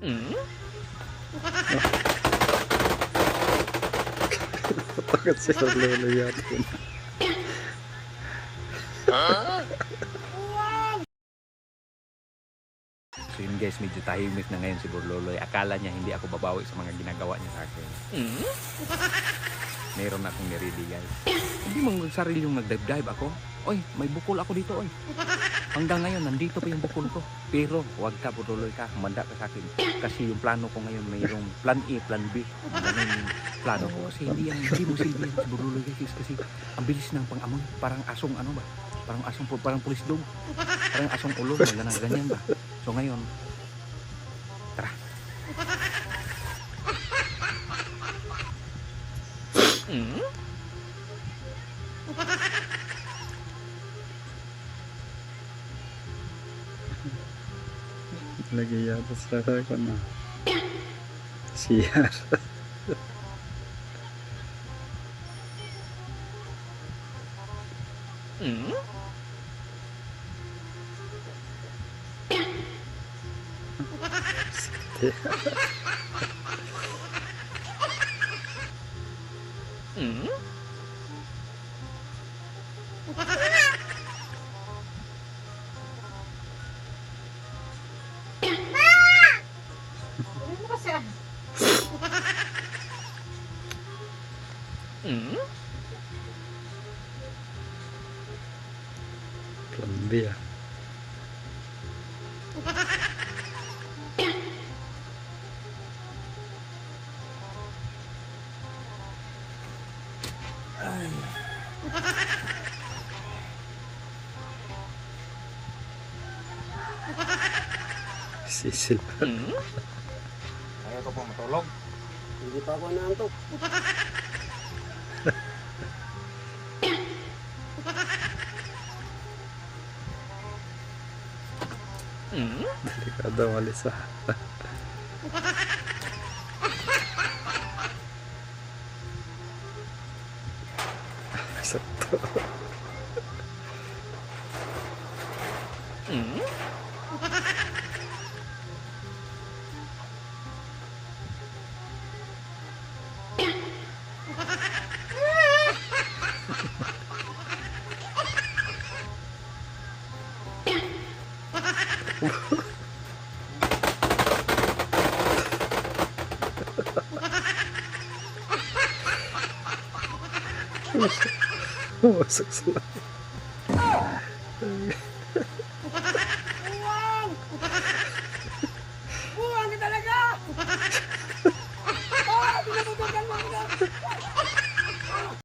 Takot si Lolo yata. So yun guys, medyo tahimik na ngayon si Burloloy. Akala niya hindi ako babawi sa mga ginagawa niya sa akin. Meron akong niridi guys. Hindi mo sarili yung nagdive-dive ako. Oy, may bukol ako dito oy. Hanggang ngayon, nandito pa yung bukol ko. Pero huwag ka Burloloy ka, humanda ka sa akin. Kasi yung plano ko ngayon mayroong plan A, plan B. Ganun yung plano ko. Kasi hindi mo silbi yan si Burloloy guys. Kasi ang bilis ng pang-amoy. Parang asong ano ba? Parang pulis dog. Parang asong ulo. Ganyan ba? So ngayon, tara. Lagi yata sa ko na. CR. Plan B ah. Sisil. Ayaw ko pong matulog. Hindi pa ako naantok. Delikado malis ah. Sakto. Masuk selalu.